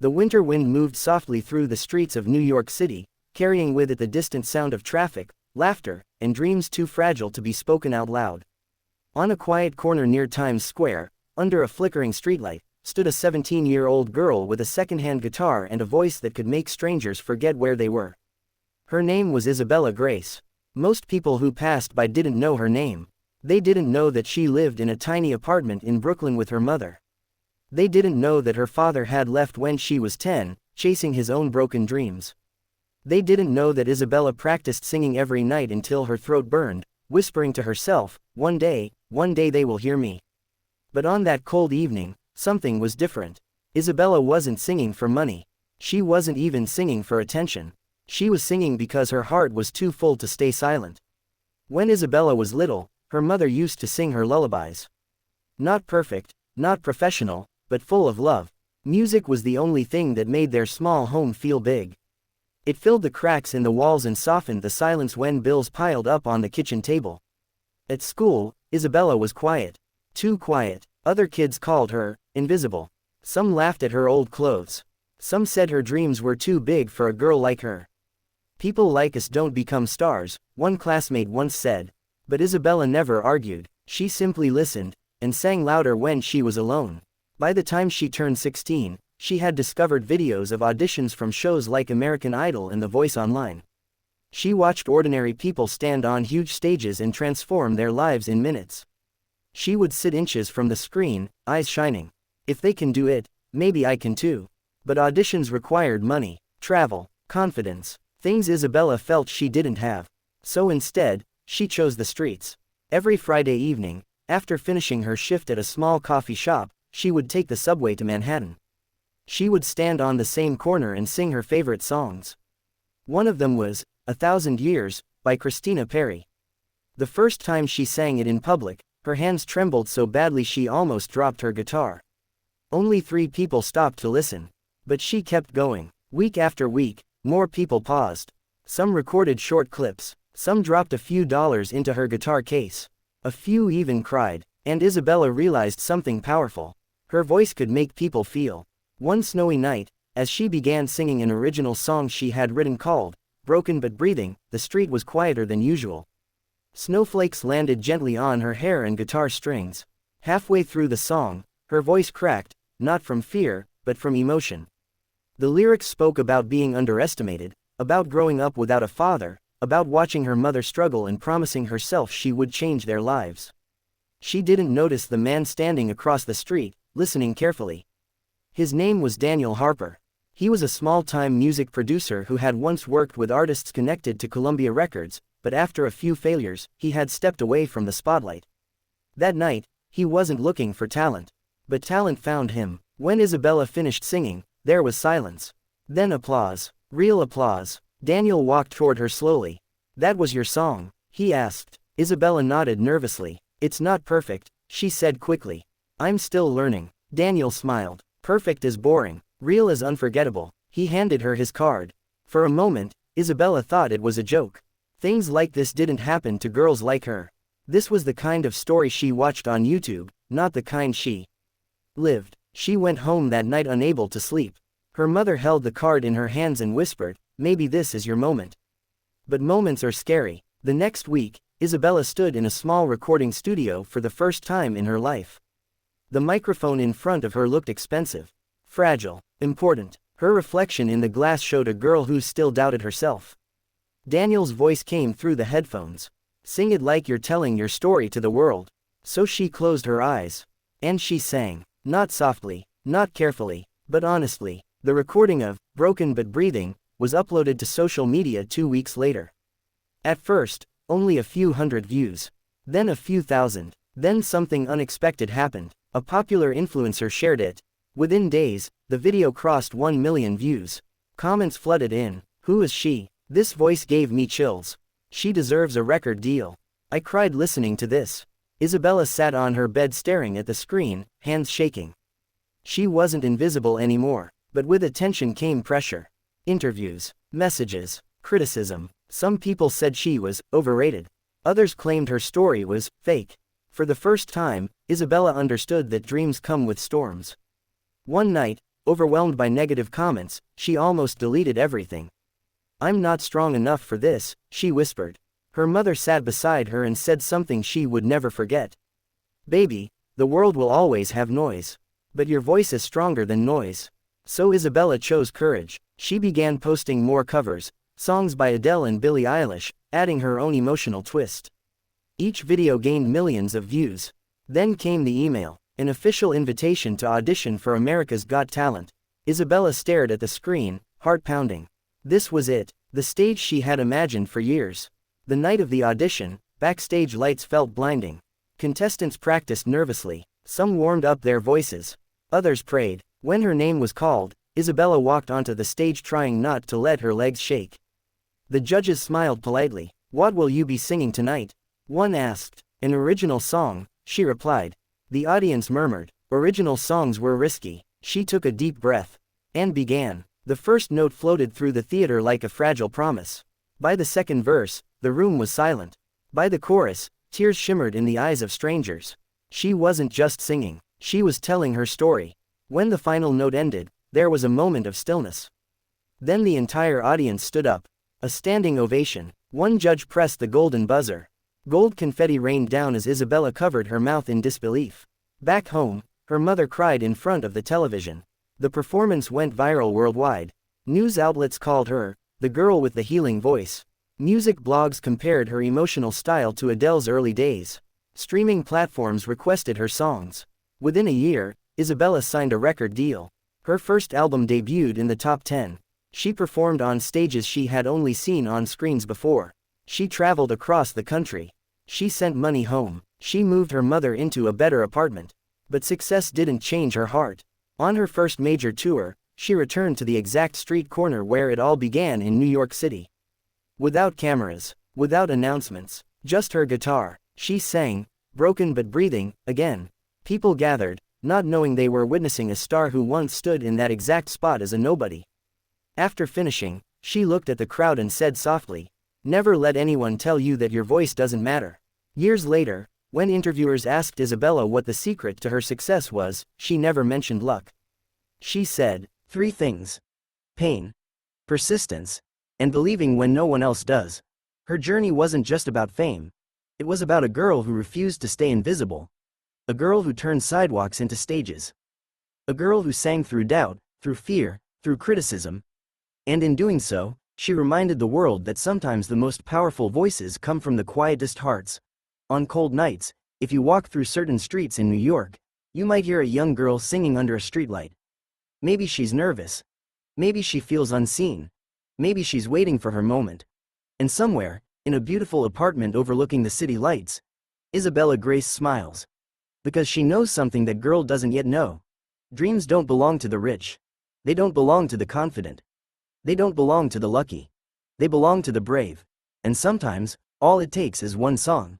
The winter wind moved softly through the streets of New York City, carrying with it the distant sound of traffic, laughter, and dreams too fragile to be spoken out loud. On a quiet corner near Times Square, under a flickering streetlight, stood a 17-year-old girl with a second-hand guitar and a voice that could make strangers forget where they were. Her name was Isabella Grace. Most people who passed by didn't know her name. They didn't know that she lived in a tiny apartment in Brooklyn with her mother. They didn't know that her father had left when she was 10, chasing his own broken dreams. They didn't know that Isabella practiced singing every night until her throat burned, whispering to herself, one day they will hear me. But on that cold evening, something was different. Isabella wasn't singing for money. She wasn't even singing for attention. She was singing because her heart was too full to stay silent. When Isabella was little, her mother used to sing her lullabies. Not perfect, not professional, but full of love. Music was the only thing that made their small home feel big. It filled the cracks in the walls and softened the silence when bills piled up on the kitchen table. At school, Isabella was quiet. Too quiet. Other kids called her invisible. Some laughed at her old clothes. Some said her dreams were too big for a girl like her. People like us don't become stars, one classmate once said. But Isabella never argued. She simply listened, and sang louder when she was alone. By the time she turned 16, she had discovered videos of auditions from shows like American Idol and The Voice Online. She watched ordinary people stand on huge stages and transform their lives in minutes. She would sit inches from the screen, eyes shining. If they can do it, maybe I can too. But auditions required money, travel, confidence, things Isabella felt she didn't have. So instead, she chose the streets. Every Friday evening, after finishing her shift at a small coffee shop, she would take the subway to Manhattan. She would stand on the same corner and sing her favorite songs. One of them was, 1,000 Years, by Christina Perri. The first time she sang it in public, her hands trembled so badly she almost dropped her guitar. Only 3 people stopped to listen. But she kept going. Week after week, more people paused. Some recorded short clips. Some dropped a few dollars into her guitar case. A few even cried. And Isabella realized something powerful. Her voice could make people feel. One snowy night, as she began singing an original song she had written called Broken But Breathing, the street was quieter than usual. Snowflakes landed gently on her hair and guitar strings. Halfway through the song, her voice cracked, not from fear, but from emotion. The lyrics spoke about being underestimated, about growing up without a father, about watching her mother struggle and promising herself she would change their lives. She didn't notice the man standing across the street, listening carefully. His name was Daniel Harper. He was a small-time music producer who had once worked with artists connected to Columbia Records, but after a few failures, he had stepped away from the spotlight. That night, he wasn't looking for talent. But talent found him. When Isabella finished singing, there was silence. Then applause. Real applause. Daniel walked toward her slowly. "That was your song?" he asked. Isabella nodded nervously. "It's not perfect," she said quickly. "I'm still learning." Daniel smiled. "Perfect is boring. Real is unforgettable." He handed her his card. For a moment, Isabella thought it was a joke. Things like this didn't happen to girls like her. This was the kind of story she watched on YouTube, not the kind she lived. She went home that night unable to sleep. Her mother held the card in her hands and whispered, "Maybe this is your moment." But moments are scary. The next week, Isabella stood in a small recording studio for the first time in her life. The microphone in front of her looked expensive, fragile, important. Her reflection in the glass showed a girl who still doubted herself. Daniel's voice came through the headphones. "Sing it like you're telling your story to the world." So she closed her eyes. And she sang. Not softly, not carefully, but honestly. The recording of Broken But Breathing was uploaded to social media 2 weeks later. At first, only a few hundred views. Then a few thousand. Then something unexpected happened. A popular influencer shared it. Within days, the video crossed 1 million views. Comments flooded in. "Who is she? This voice gave me chills. She deserves a record deal. I cried listening to this." Isabella sat on her bed staring at the screen, hands shaking. She wasn't invisible anymore, but with attention came pressure. Interviews, messages, criticism. Some people said she was overrated. Others claimed her story was fake. For the first time, Isabella understood that dreams come with storms. One night, Overwhelmed by negative comments, she almost deleted everything. "I'm not strong enough for this," she whispered. Her mother sat beside her and said something she would never forget. "Baby, the world will always have noise. But your voice is stronger than noise." So Isabella chose courage. She began posting more covers, songs by Adele and Billie Eilish, adding her own emotional twist. Each video gained millions of views. Then came the email, an official invitation to audition for America's Got Talent. Isabella stared at the screen, heart pounding. This was it, the stage she had imagined for years. The night of the audition, backstage lights felt blinding. Contestants practiced nervously. Some warmed up their voices. Others prayed. When her name was called, Isabella walked onto the stage trying not to let her legs shake. The judges smiled politely. "What will you be singing tonight?" One asked. "An original song," she replied. The audience murmured. Original songs were risky. She took a deep breath. And began. The first note floated through the theater like a fragile promise. By the second verse, the room was silent. By the chorus, tears shimmered in the eyes of strangers. She wasn't just singing. She was telling her story. When the final note ended, there was a moment of stillness. Then the entire audience stood up. A standing ovation. One judge pressed the golden buzzer. Gold confetti rained down as Isabella covered her mouth in disbelief. Back home, her mother cried in front of the television. The performance went viral worldwide. News outlets called her the girl with the healing voice. Music blogs compared her emotional style to Adele's early days. Streaming platforms requested her songs. Within a year, Isabella signed a record deal. Her first album debuted in the top 10. She performed on stages she had only seen on screens before. She traveled across the country. She sent money home. She moved her mother into a better apartment. But success didn't change her heart. On her first major tour, she returned to the exact street corner where it all began in New York City. Without cameras, without announcements, just her guitar, she sang, broken but breathing, again. People gathered, not knowing they were witnessing a star who once stood in that exact spot as a nobody. After finishing, she looked at the crowd and said softly, "Never let anyone tell you that your voice doesn't matter." Years later, when interviewers asked Isabella what the secret to her success was, she never mentioned luck. She said, "Three things: pain, persistence, and believing when no one else does." Her journey wasn't just about fame. It was about a girl who refused to stay invisible. A girl who turned sidewalks into stages. A girl who sang through doubt, through fear, through criticism. And in doing so, she reminded the world that sometimes the most powerful voices come from the quietest hearts. On cold nights, if you walk through certain streets in New York, you might hear a young girl singing under a streetlight. Maybe she's nervous. Maybe she feels unseen. Maybe she's waiting for her moment. And somewhere, in a beautiful apartment overlooking the city lights, Isabella Grace smiles. Because she knows something that girl doesn't yet know. Dreams don't belong to the rich. They don't belong to the confident. They don't belong to the lucky. They belong to the brave. And sometimes, all it takes is one song.